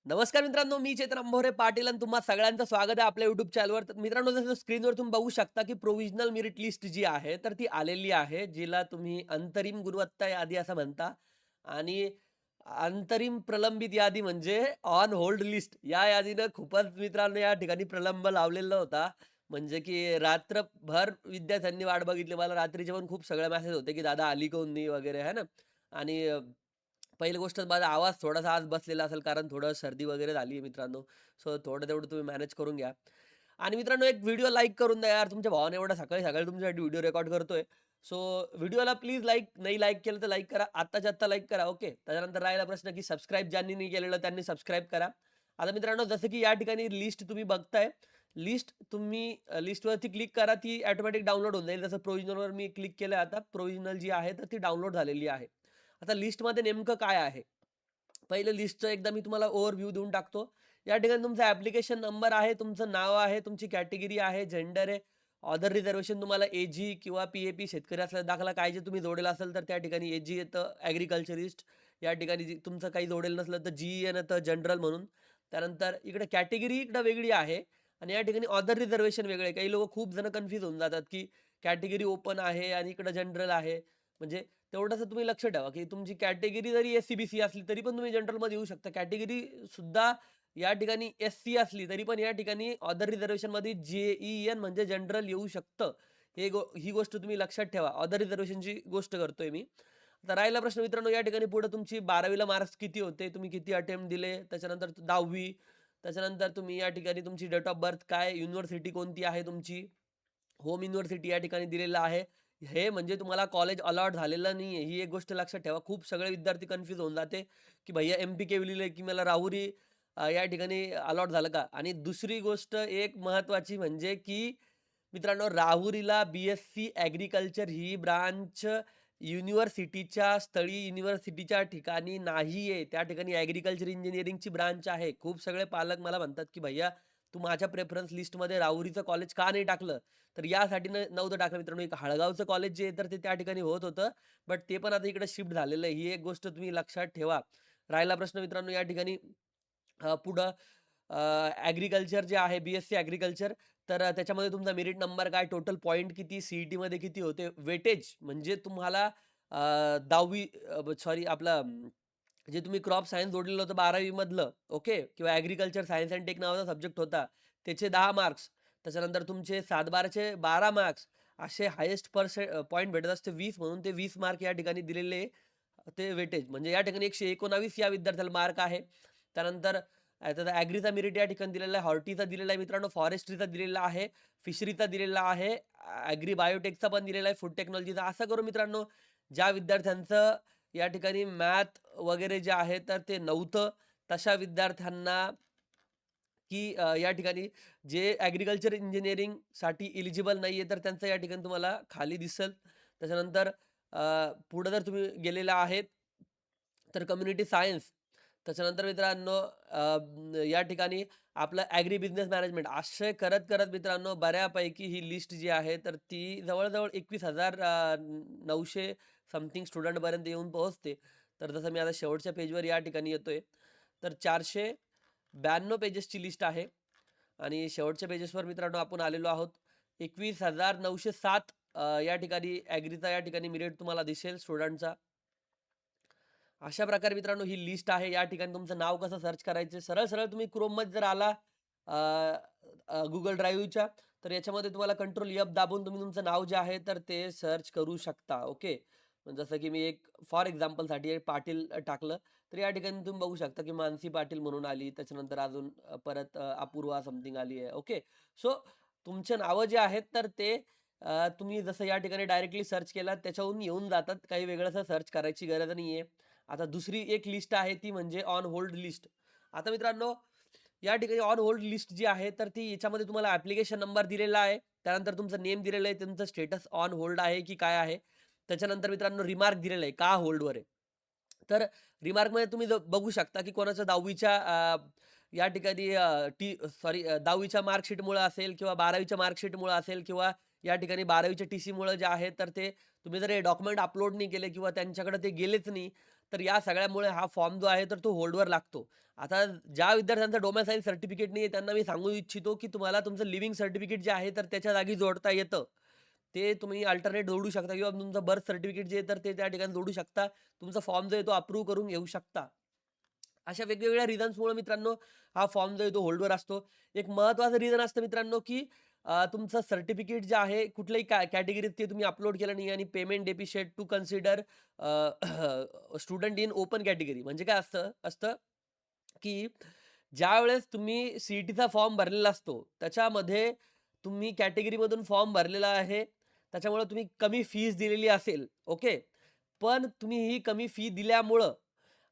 नमस्कार मित्रांनो, मी चेतन अंभोरे पाटील आणि तुम्हा सगळ्यांचं स्वागत आहे आपल्या YouTube चॅनलवर. तर मित्रांनो, जसं स्क्रीनवर तुम्ही बघू शकता, की प्रोव्हिजनल मेरिट लिस्ट जी आहे, तर ती आलेली आहे, जिला तुम्ही अंतरिम गुणवत्ता यादी असं म्हणता आणि अंतरिम प्रलंबित यादी म्हणजे ऑन होल्ड लिस्ट. या यादीनं खूपच मित्रांनो या ठिकाणी प्रलंब लावलेला होता. म्हणजे की रात्रभर विद्यार्थ्यांनी वाट बघितली. मला रात्रीचे पण खूप सगळे मेसेज होते, की "दादा आली काऊन नाही?" वगैरे आहे ना. आणि पहिली गोष्ट माझा आवाज थोडासा आज बसलेला असेल कारण थोडं सर्दी वगैरे झाली आहे मित्रांनो. सो थोडं तेवढं तुम्ही मॅनेज करून घ्या. आणि मित्रांनो एक व्हिडिओ लाईक करून द्या यार. तुमच्या भावाने एवढं सकाळी-सकाळी तुमच्यासाठी व्हिडिओ रेकॉर्ड करतोय. सो व्हिडिओला प्लीज लाईक नाही लाईक केलं तर लाईक करा. आत्ताच्या आत्ता लाईक करा. ओके. त्याच्यानंतर राहिला प्रश्न की सबस्क्राईब ज्यांनी नाही केलेलं त्यांनी सबस्क्राईब करा. आता मित्रांनो जसं की या ठिकाणी लिस्ट तुम्ही बघताय. लिस्ट तुम्ही लिस्टवरती क्लिक करा. ती ऑटोमॅटिक डाउनलोड होऊन जाईल. जसं प्रोव्हिजनलवर मी क्लिक केलं आता. प्रोव्हिजनल जी आहे तर ती डाउनलोड झालेली आहे. आता लिस्टमध्ये नेमकं काय आहे? पहिलं लिस्टचं एकदा मी तुम्हाला ओव्हरव्ह्यू देऊन टाकतो. या ठिकाणी तुमचा ॲप्लिकेशन नंबर आहे, तुमचं नाव आहे, तुमची कॅटेगरी आहे, जेंडर आहे, ऑथर रिझर्वेशन तुम्हाला एजी किंवा पी-ए-पी शेतकरी असल्यास दाखला काय जे तुम्ही जोडेल असेल तर त्या ठिकाणी एजी येतं ॲग्रीकल्चरिस्ट. या ठिकाणी तुमचं काही जोडेल नसलं तर जी-ई-एन येतं जनरल म्हणून. त्यानंतर इकडे कॅटेगरी इकडं वेगळी आहे आणि या ठिकाणी ऑथर रिझर्वेशन वेगळं आहे. काही लोकं खूप जण कन्फ्यूज होऊन जातात, की कॅटेगरी ओपन आहे आणि इकडं जनरल आहे. म्हणजे तेवढंसं तुम्ही लक्ष ठेवा, की तुमची कॅटेगरी जरी एस-सी-बी-सी असली, तरी पण तुम्ही जनरलमध्ये येऊ शकता. कॅटेगरी सुद्धा या ठिकाणी एस-सी असली, तरी पण या ठिकाणी अदर रिझर्व्हेशनमध्ये जे-ई-एन म्हणजे जनरल येऊ शकतं. ही गोष्ट तुम्ही लक्षात ठेवा. अदर रिझर्व्हेशनची गोष्ट करतोय मी. आता राहिला प्रश्न मित्रांनो, या ठिकाणी पुढे तुमची 12वी मार्क्स किती होते? तुम्ही किती अटेम्प्ट दिले? त्याच्यानंतर 10वी, त्याच्यानंतर तुम्ही या ठिकाणी तुमची डेट ऑफ बर्थ काय? युनिव्हर्सिटी कोणती आहे तुमची? होम युनिव्हर्सिटी या ठिकाणी दिलेलं आहे. हे म्हणजे तुम्हाला कॉलेज अलॉट झालेलं नाहीये. ही एक गोष्ट लक्षात ठेवा. खूप सगळे विद्यार्थी कन्फ्यूज होऊन जाते, की भैय्या एम-पी-के लिहिलंय, की मला राहुरी या ठिकाणी अलॉट झालं का? आणि दुसरी गोष्ट एक महत्त्वाची म्हणजे, की मित्रांनो राहुरीला बी-एस-सी ॲग्रीकल्चर ही ब्रांच युनिव्हर्सिटीच्या स्थळी युनिव्हर्सिटीच्या ठिकाणी नाहीये. त्या ठिकाणी ॲग्रीकल्चर इंजिनिअरिंगची ब्रांच आहे. खूप सगळे पालक मला म्हणतात, की "भैय्या तू माझ्या प्रेफरन्स लिस्टमध्ये राहुरीचं कॉलेज का नाही टाकलं?" तर यासाठी नव्हतं टाकलं मित्रांनो. एक हळगावचं कॉलेज जे आहे तर ते त्या ठिकाणी होत होतं. बट ते पण आता इकडे शिफ्ट झालेलं आहे. ही एक गोष्ट तुम्ही लक्षात ठेवा. राहिला प्रश्न मित्रांनो या ठिकाणी पुढं जे आहे बी-एस-सी ॲग्रीकल्चर तर त्याच्यामध्ये तुमचा मेरिट नंबर काय, टोटल पॉइंट किती, सी-ई-टीमध्ये किती होते, वेटेज म्हणजे तुम्हाला 10वी सॉरी आपलं जे तुम्ही क्रॉप सायन्स जोडलेलं होतं 12वी मधलं ओके किंवा ॲग्रीकल्चर सायन्स अँड टेक नावाचा सब्जेक्ट होता. त्याचे 10 मार्क्स त्याच्यानंतर तुमचे 7/12चे 12 मार्क्स असे हायेस्ट पॉइंट भेटत असते 20 म्हणून ते 20 मार्क या ठिकाणी दिलेले ते वेटेज म्हणजे या ठिकाणी 119 या विद्यार्थ्याला मार्क आहे. त्यानंतर आता ॲग्रीचा मेरिट या ठिकाणी दिलेला आहे, हॉर्टीचा दिलेला आहे मित्रांनो, फॉरेस्ट्रीचा दिलेला आहे, फिशरीचा दिलेला आहे, ॲग्री बायोटेकचा पण दिलेला आहे, फूड टेक्नॉलॉजीचा. असं करून मित्रांनो ज्या विद्यार्थ्यांचं या ठिकाणी मॅथ वगैरे जे आहे तर ते नव्हतं, तशा विद्यार्थ्यांना की या ठिकाणी जे ॲग्रीकल्चर इंजिनिअरिंगसाठी एलिजिबल नाहीये, तर त्यांचं या ठिकाणी तुम्हाला खाली दिसेल. त्याच्यानंतर पुढे जर तुम्ही गेलेला आहेत, तर कम्युनिटी सायन्स. त्याच्यानंतर मित्रांनो या ठिकाणी आपलं ॲग्री बिझनेस मॅनेजमेंट असे करत-करत मित्रांनो बऱ्यापैकी ही लिस्ट जी आहे, तर ती जवळ-जवळ 21,000 900 समथिंग स्टुडंटपर्यंत येऊन पोहोचते. तर जसं मी आता शेवटच्या पेजवर या ठिकाणी येतोय, तर 492 पेजेसची लिस्ट आहे आणि शेवटच्या पेजेसवर मित्रांनो आपण आलेलो आहोत. 21,907 या ठिकाणी ॲग्रीचा या ठिकाणी मेरिट तुम्हाला दिसेल स्टुडंटचा. अशा प्रकारे मित्रांनो ही लिस्ट आहे. या ठिकाणी तुमचं नाव कसं सर्च करायचं? सरळ-सरळ तुम्ही Chromeमध्ये जर आला अ, अ, Google ड्राईव्हच्या, तर याच्यामध्ये तुम्हाला कंट्रोल एफ दाबून तुम्ही तुमचं नाव जे आहे तर ते सर्च करू शकता. ओके. जसं की मी एक फॉर एक्झाम्पलसाठी पाटील टाकलं, तर या ठिकाणी तुम्ही बघू शकता की मानसी पाटील म्हणून आली. त्याच्यानंतर अजून परत अपूर्वा समथिंग आली आहे. ओके. सो तुमचे नावं जे आहेत तर ते तुम्ही जसं या ठिकाणी डायरेक्टली सर्च केलात त्याच्यावरून येऊन जातात. काही वेगळं असं सर्च करायची गरज नाहीये. आता दुसरी एक लिस्ट आहे ती म्हणजे ऑन होल्ड लिस्ट. आता मित्रांनो, या ठिकाणी ऑन होल्ड लिस्ट जी आहे, तर ती याच्यामध्ये तुम्हाला ॲप्लिकेशन नंबर दिलेला आहे. त्यानंतर तुमचं नेम दिलेलं आहे, तुमचं स्टेटस ऑन होल्ड आहे की काय आहे. त्याच्यानंतर मित्रांनो रिमार्क दिलेलं आहे, का होल्डवर आहे. तर रिमार्कमध्ये तुम्ही बघू शकता की कोणाचं 10वीच्या या ठिकाणी टी सॉरी 10वीच्या मार्कशीटमुळं असेल किंवा 12वीच्या मार्कशीटमुळं असेल किंवा या ठिकाणी 12वीच्या टीसीमुळं जे आहे, तर ते तुम्ही जर हे डॉक्युमेंट अपलोड नाही केले किंवा त्यांच्याकडे ते गेलेच नाही, तर या सगळ्यामुळे हा फॉर्म जो आहे तर तो होल्डवर लागतो. आता ज्या विद्यार्थ्यांचं डोमिसाईल सर्टिफिकेट नाही आहे त्यांना मी सांगू इच्छितो, की तुम्हाला तुमचं लिव्हिंग सर्टिफिकेट जे आहे तर त्याच्या जागी जोडता येतं. ते तुम्ही अल्टरनेट जोडू शकता किंवा तुमचं बर्थ सर्टिफिकेट जे आहे तर ते त्या ठिकाणी जोडू शकता. तुमचा फॉर्म जो आहे तो अप्रूव्ह करून घेऊ शकता. अशा वेगवेगळ्या रिझन्समुळे मित्रांनो हा फॉर्म जो आहे तो होल्डवर असतो. एक महत्त्वाचं रिझन असतं मित्रांनो, की तुमचं सर्टिफिकेट जे आहे कुठल्याही कॅटेगरीत ते तुम्ही अपलोड केलं नाही आणि payment deficient to consider student in open category. म्हणजे काय असतं असतं, की ज्यावेळेस तुम्ही सी-ई-टीचा फॉर्म भरलेला असतो, त्याच्यामध्ये तुम्ही कॅटेगरीमधून फॉर्म भरलेला आहे. त्याच्यामुळे तुम्ही कमी फीस दिलेली असेल, ओके. पण तुम्ही ही कमी फी दिल्यामुळं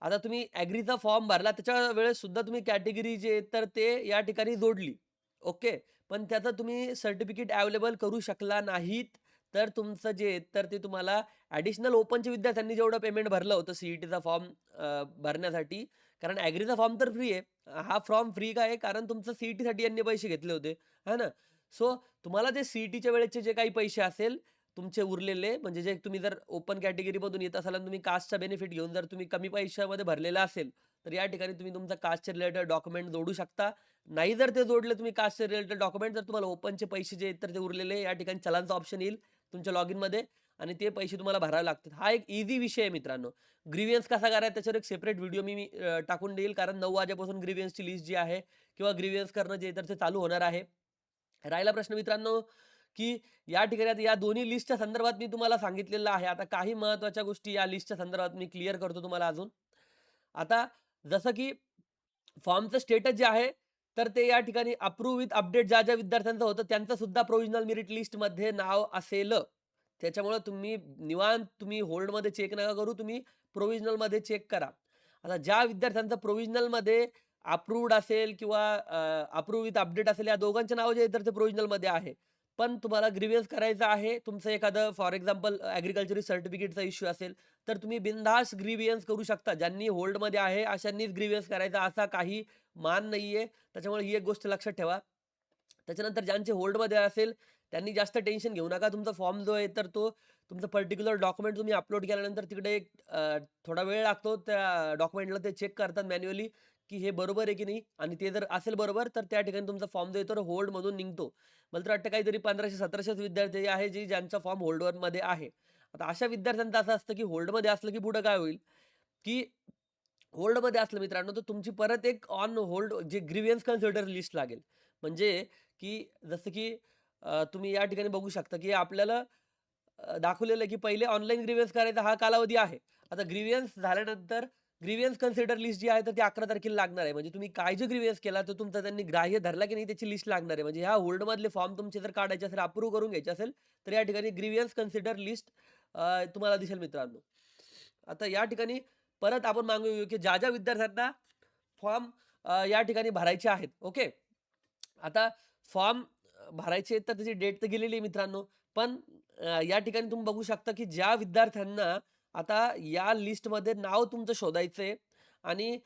आता तुम्ही ॲग्रीचा फॉर्म भरला त्याच्या वेळेस सुद्धा तुम्ही कॅटेगरी जे आहे तर ते या ठिकाणी जोडली. ओके. पण त्याचं तुम्ही सर्टिफिकेट अवेलेबल करू शकला नाहीत, तर तुमचं जे आहे तर ते तुम्हाला ॲडिशनल ओपनच्या विद्यार्थ्यांनी जेवढं पेमेंट भरलं होतं सी-ई-टीचा फॉर्म भरण्यासाठी, कारण ॲग्रीचा फॉर्म तर फ्री आहे. हा फॉर्म फ्री का आहे? कारण तुमचं सी-ई-टीसाठी यांनी पैसे घेतले होते, है ना? सो तुम्हाला जे सी-ई-टीच्या वेळेचे जे काही पैसे असेल तुमचे उरलेले म्हणजे जे तुम्ही जर ओपन कॅटेगरीमधून येत असाल आणि तुम्ही कास्टचा बेनिफिट घेऊन जर तुम्ही कमी पैशामध्ये भरलेला असेल, तर या ठिकाणी तुम्ही तुमचा कास्टचे रिलेटेड डॉक्युमेंट जोडू शकता. नाही जर ते जोडले तुम्ही कास्टचे रिलेटेड डॉक्युमेंट जर तुम्हाला ओपनचे पैसे जे आहेत तर ते उरलेले या ठिकाणी चलानचा ऑप्शन येईल तुमच्या लॉगिनमध्ये आणि ते पैसे तुम्हाला भरावे लागतात. हा एक ईझी विषय आहे मित्रांनो. ग्रीव्हन्स कसा करायचा त्याच्यावर एक सेपरेट व्हिडिओ मी मी टाकून देईल कारण 9 वाजेपासून ग्रीव्हन्सची लिस्ट जी आहे किंवा ग्रीव्हन्स करणं जे आहे तर ते चालू होणार आहे. राहिला प्रश्न मित्रांनो, की या ठिकाणी आता या दोन्ही लिस्टच्या संदर्भात मी तुम्हाला सांगितलेलं आहे. आता काही महत्त्वाच्या गोष्टी या लिस्टच्या संदर्भात मी क्लिअर करतो तुम्हाला अजून. आता जसं की फॉर्मचं स्टेटस जे आहे, तर ते या ठिकाणी अप्रूव्ह विथ अपडेट ज्या विद्यार्थ्यांचं होतं, त्यांचं सुद्धा प्रोव्हिजनल मेरिट लिस्टमध्ये नाव असेल. त्याच्यामुळं तुम्ही निवांत तुम्ही होल्डमध्ये चेक नका करू, तुम्ही प्रोव्हिजनलमध्ये चेक करा. आता ज्या विद्यार्थ्यांचं प्रोव्हिजनलमध्ये अप्रूव्ड असेल किंवा अप्रूव्ह विथ अपडेट असेल, या दोघांचे नाव जे आहे, तर ते प्रोव्हिजनलमध्ये आहे. पण तुम्हाला ग्रीव्हन्स करायचं आहे, तुमचं एखादं फॉर एक्झाम्पल ॲग्रीकल्चरल सर्टिफिकेटचा इश्यू असेल, तर तुम्ही बिनधास्त ग्रीव्हन्स करू शकता. ज्यांनी होल्डमध्ये आहे अशांनीच ग्रीव्हन्स करायचा असा काही मान नाहीये. त्याच्यामुळे ही एक गोष्ट लक्षात ठेवा. त्याच्यानंतर ज्यांचे होल्डमध्ये असेल, त्यांनी जास्त टेन्शन घेऊ नका. तुमचा फॉर्म जो आहे, तर तो तुमचं पर्टिक्युलर डॉक्युमेंट तुम्ही अपलोड केल्यानंतर तिकडे एक थोडा वेळ लागतो. त्या डॉक्युमेंटला ते चेक करतात मॅन्युअली, की हे बरोबर आहे की नाही आणि ते जर असेल बरोबर, तर त्या ठिकाणी तुमचा फॉर्म जो आहे, तो होल्डमधून निघतो. मला तर वाटतं काहीतरी 1500-1700च विद्यार्थी आहे, जे ज्यांचा फॉर्म होल्डवरमध्ये आहे. आता अशा विद्यार्थ्यांचं असं असतं, की होल्डमध्ये असलं की पुढं काय होईल, की होल्डमध्ये असलं मित्रांनो, तर तुमची परत एक ऑन होल्ड जे ग्रीव्हन्स कन्सिडर लिस्ट लागेल. म्हणजे की जसं की तुम्ही या ठिकाणी बघू शकता, की आपल्याला दाखवलेलं आहे, की पहिले ऑनलाईन ग्रीव्हन्स करायचा हा कालावधी आहे. आता ग्रीव्हन्स झाल्यानंतर ग्रीव्हन्स कन्सिडर लिस्ट जी आहे, तर ती 11 तारखेला लागणार आहे. म्हणजे तुम्ही काय जे ग्रीव्हन्स केला, तर तुमचा त्यांनी ग्राह्य धरला की नाही त्याची लिस्ट लागणार आहे. म्हणजे ह्या होल्डमधले फॉर्म तुमचे जर काढायचे असेल, अप्रूव्ह करून घ्यायचे असेल, तर या ठिकाणी ग्रीव्हन्स कन्सिडर लिस्ट तुम्हाला दिसेल मित्रांनो. आता या ठिकाणी परत आपण मागू की ज्या विद्यार्थ्यांना फॉर्म या ठिकाणी भरायचे आहेत. ओके. आता फॉर्म भरायचे आहेत, तर त्याची डेट तर गेलेली आहे मित्रांनो. पण या ठिकाणी तुम्ही बघू शकता, की ज्या विद्यार्थ्यांना आता या लिस्टमध्ये नाव तुमचं शोधायचंय आणि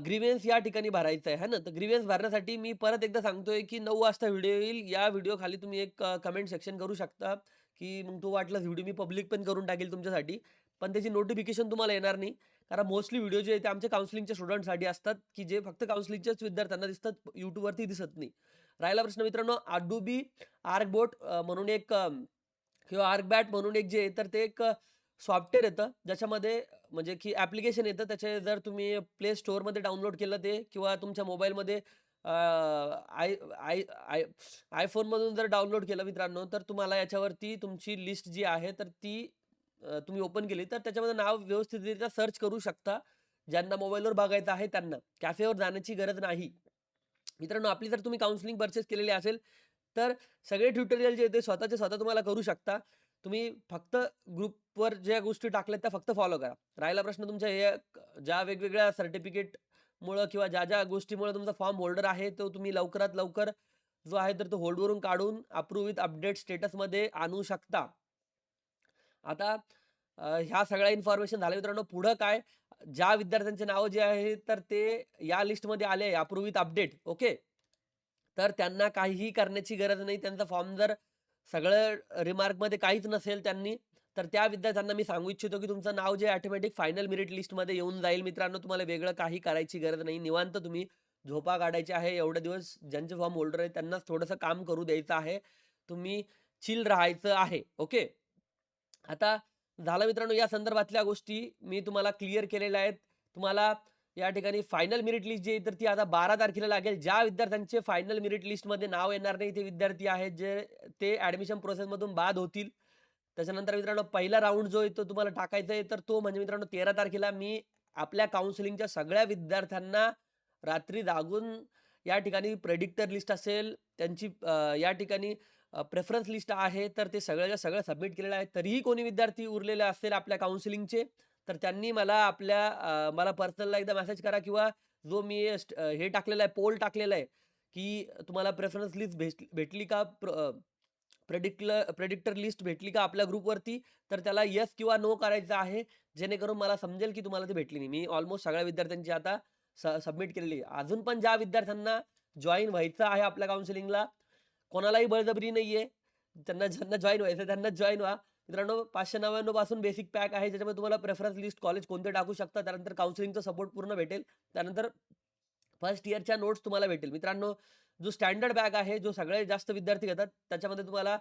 ग्रीव्हन्स या ठिकाणी भरायचं आहे, है ना. तर ग्रीव्हन्स भरण्यासाठी मी परत एकदा सांगतोय, की 9 वाजता व्हिडिओ येईल. या व्हिडिओ खाली तुम्ही एक कमेंट सेक्शन करू शकता, की मग तो वाटल्यास व्हिडिओ मी पब्लिक पण करून टाकेल तुमच्यासाठी. पण त्याची नोटिफिकेशन तुम्हाला येणार नाही. कारण मोस्टली व्हिडिओ जे आहे ते आमच्या काउन्सिलिंगच्या स्टुडंटसाठी असतात, की जे फक्त काउन्सिलिंगच्याच विद्यार्थ्यांना दिसतात, YouTubeवरती दिसत नाही. राहिला प्रश्न मित्रांनो Adobe आर्कबोट म्हणून एक किंवा आर्कबॅट म्हणून एक जे आहे, तर ते एक सॉफ्टवेअर येतं, ज्याच्यामध्ये म्हणजे की ॲप्लिकेशन येतं. त्याचे जर तुम्ही प्ले स्टोअरमध्ये डाउनलोड केलं ते किंवा तुमच्या मोबाईलमध्ये आय आय आय iPhoneमधून जर डाउनलोड केलं मित्रांनो, तर तुम्हाला याच्यावरती तुमची लिस्ट जी आहे, तर ती तुम्ही ओपन केली, तर त्याच्यामध्ये नाव व्यवस्थितरित्या सर्च करू शकता. ज्यांना मोबाईलवर बघायचं आहे त्यांना. कॅफेवर जाण्याची गरज नाही. मित्रांनो, आपली जर तुम्ही काउन्सिलिंग पर्चेस केलेली असेल, तर सगळे ट्युटोरियल जे आहे ते स्वतःचे स्वतः तुम्हाला करू शकता. तुम्ही फक्त ग्रुपवर ज्या गोष्टी टाकल्यात त्या फक्त फॉलो करा. राहिला प्रश्न तुमच्या हे ज्या वेगवेगळ्या सर्टिफिकेटमुळं किंवा ज्या गोष्टीमुळे तुमचा फॉर्म होल्डर आहे, तो तुम्ही लवकरात लवकर जो आहे तर तो होल्डवरून काढून अप्रूव्ह विथ अपडेट स्टेटसमध्ये आणू शकता. आता ह्या सगळ्या इन्फॉर्मेशन झाल्या मित्रांनो. पुढं काय? ज्या विद्यार्थ्यांचे नावं जे आहे तर ते या लिस्टमध्ये आले आहे अप्रूव्ह विथ अपडेट. ओके. तर त्यांना काहीही करण्याची गरज नाही. त्यांचा फॉर्म जर सगळं रिमार्कमध्ये काहीच नसेल त्यांनी, तर त्या विद्यार्थ्यांना मी सांगू इच्छितो, की तुमचं नाव जे ऑटोमॅटिक फायनल मेरिट लिस्टमध्ये येऊन जाईल. मित्रांनो, तुम्हाला वेगळं काही करायची गरज नाही. निवांत तुम्ही झोपा काढायची आहे. एवढे दिवस ज्यांचे फॉर्म होल्डर आहेत त्यांनाच थोडंसं काम करू द्यायचं आहे. तुम्ही चिल राहायचं आहे. ओके. आता झालं मित्रांनो या संदर्भातल्या गोष्टी मी तुम्हाला क्लिअर केलेल्या आहेत. तुम्हाला या ठिकाणी फायनल मेरिट लिस्ट जी आहे तर ती आता 12 तारखेला लागेल. ज्या विद्यार्थ्यांचे फायनल मेरिट लिस्टमध्ये नाव येणार नाही ते विद्यार्थी आहेत जे ते ॲडमिशन प्रोसेसमधून बाद होतील. त्याच्यानंतर मित्रांनो पहिला राउंड जो आहे तो तुम्हाला टाकायचा आहे तर तो म्हणजे मित्रांनो 13 तारखेला मी आपल्या काउन्सिलिंगच्या सगळ्या विद्यार्थ्यांना रात्री जागून या ठिकाणी प्रेडिक्टर लिस्ट असेल, त्यांची या ठिकाणी प्रेफरन्स लिस्ट आहे, तर ते सगळ्याच्या सगळं सबमिट केलेलं आहे. तरीही कोणी विद्यार्थी उरलेले असेल आपल्या काउन्सिलिंगचे, तर त्यांनी मला पर्सनलला एकदा मेसेज करा किंवा जो मी हे टाकलेलं आहे, पोल टाकलेला आहे, की तुम्हाला प्रेफरन्स लिस्ट भेटली का? प्रेडिक्टर लिस्ट भेटली का आपल्या ग्रुपवरती? तर त्याला येस किंवा नो करायचं आहे. जेणेकरून मला समजेल की तुम्हाला ती भेटली नाही. मी ऑलमोस्ट सगळ्या विद्यार्थ्यांची आता सबमिट केलेली आहे. अजून पण ज्या विद्यार्थ्यांना जॉइन व्हायचं आहे आपल्या काउन्सिलिंगला, कोणालाही बळजबरी नाहीये. ज्यांना जॉइन व्हायचं त्यांनाच जॉइन व्हा. मित्रांनो 599 पासून बेसिक पॅक आहे. ज्याच्यामध्ये तुम्हाला प्रेफरन्स लिस्ट कॉलेज कोणते टाकू शकता. त्यानंतर काउन्सिलिंगचा सपोर्ट पूर्ण भेटेल. त्यानंतर फर्स्ट इयरच्या नोट्स तुम्हाला भेटेल. मित्रांनो, जो स्टँडर्ड बॅग आहे, जो सगळ्यात जास्त विद्यार्थी घेतात, त्याच्यामध्ये तुम्हाला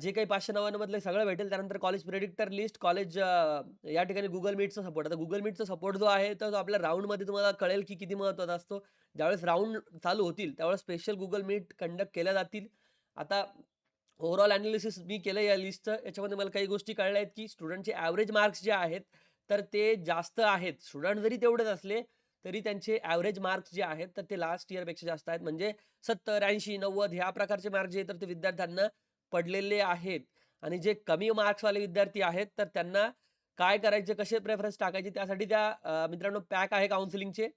जे काही 599 मधलं सगळं भेटेल. त्यानंतर कॉलेज प्रेडिक्टर लिस्ट, या ठिकाणी Google Meetचा सपोर्ट. आता Google Meetचा सपोर्ट जो आहे, तर तो आपल्या राउंडमध्ये तुम्हाला कळेल की किती महत्त्वाचा असतो. ज्यावेळेस राउंड चालू होतील, त्यावेळेस स्पेशल Google Meet कंडक्ट केल्या जातील. आता ओव्हरऑल एनालिसिस मी केलं या लिस्टचं. याच्यामध्ये मला काही गोष्टी कळल्या आहेत, की स्टुडंटचे एव्हरेज मार्क्स जे आहेत, तर ते जास्त आहेत. स्टुडंट जरी तेवढेच असले, तरी त्यांचे एव्हरेज मार्क्स जे आहेत, तर ते लास्ट इयरपेक्षा जास्त आहेत. म्हणजे 70, 80, 90 ह्या प्रकारचे मार्क जे आहेत, तर ते विद्यार्थ्यांना पडलेले आहेत. आणि जे कमी मार्क्सवाले विद्यार्थी आहेत, तर त्यांना काय करायचे, कसे प्रेफरन्स टाकायचे, त्यासाठी मित्रांनो पॅक आहे काउन्सिलिंगचे.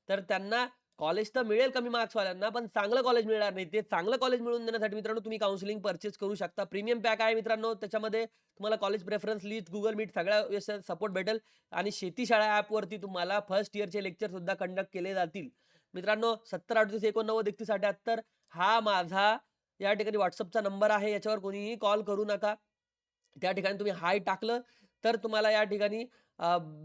तर त्यांना कॉलेज तर मिळेल कमी मार्क्सवाल्यांना, पण चांगलं कॉलेज मिळणार नाही. ते चांगलं कॉलेज मिळवून देण्यासाठी मित्रांनो तुम्ही काउन्सिलिंग पर्चेस करू शकता. प्रीमियम पॅक आहे मित्रांनो. त्याच्यामध्ये तुम्हाला college preference list, Google Meet सगळ्या सपोर्ट भेटेल आणि शेतीशाळा ॲपवरती तुम्हाला फर्स्ट इयरचे लेक्चरसुद्धा कंडक्ट केले जातील. मित्रांनो 70 38 89 31 78 हा माझा या ठिकाणी WhatsAppचा नंबर आहे. याच्यावर कोणीही कॉल करू नका. त्या ठिकाणी तुम्ही हाय टाकलं, तर तुम्हाला या ठिकाणी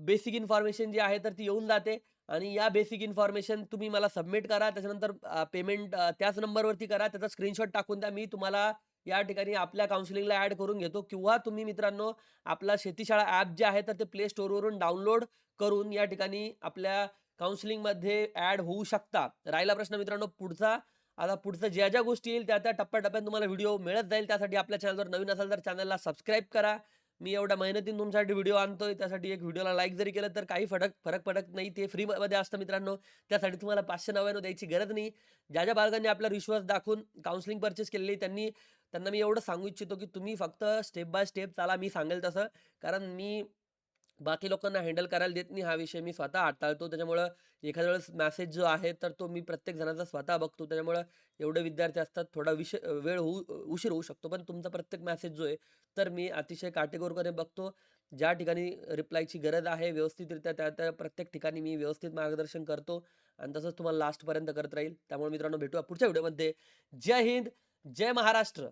बेसिक इन्फॉर्मेशन जी आहे, तर ती येऊन जाते आणि या बेसिक इन्फॉर्मेशन तुम्ही मला सबमिट करा. त्याच्यानंतर पेमेंट त्याच नंबरवरती करा. त्याचा स्क्रीनशॉट टाकून द्या. मी तुम्हाला या ठिकाणी आपल्या काउन्सिलिंगला ॲड करून घेतो किंवा तुम्ही मित्रांनो आपला शेतीशाळा ॲप जे आहे, तर ते प्ले स्टोअरवरून डाउनलोड करून या ठिकाणी आपल्या काउन्सिलिंगमध्ये ॲड होऊ शकता. राहिला प्रश्न मित्रांनो पुढचा. आता पुढचं ज्या गोष्टी येईल त्या टप्प्याटप्प्याने तुम्हाला व्हिडिओ मिळत जाईल. त्यासाठी आपल्या चॅनलवर नवीन असाल तर चॅनलला सबस्क्राईब करा. मी एवढ्या मेहनतीने तुमच्यासाठी व्हिडिओ आणतोय. त्यासाठी एक व्हिडिओला लाईक जरी केलं तर काही फरक पडत नाही. ते फ्रीमध्ये असतं मित्रांनो. त्यासाठी तुम्हाला 599 द्यायची गरज नाही. ज्या बालकांनी आपल्यावर विश्वास दाखवून काउन्सिलिंग पर्चेस केलेली त्यांना मी एवढं सांगू इच्छितो, की तुम्ही फक्त स्टेप बाय स्टेप चाला मी सांगेल तसं. कारण मी बाकी लोकांना हँडल करायला देत नाही. हा विषय मी स्वतः हाताळतो. त्याच्यामुळं एखाद्या वेळेस मेसेज जो आहे, तर तो मी प्रत्येक जणाचा स्वतः बघतो. त्याच्यामुळं एवढे विद्यार्थी असतात, थोडा वेळ उशीर होऊ शकतो. पण तुमचा प्रत्येक मेसेज जो आहे, तर मी अतिशय काटेकोरपणे बघतो. ज्या ठिकाणी रिप्लायची गरज आहे, व्यवस्थितरित्या त्या प्रत्येक ठिकाणी मी व्यवस्थित मार्गदर्शन करतो आणि तसंच तुम्हाला लास्टपर्यंत करत राहील. त्यामुळे मित्रांनो भेटूया पुढच्या व्हिडिओमध्ये. जय हिंद, जय महाराष्ट्र.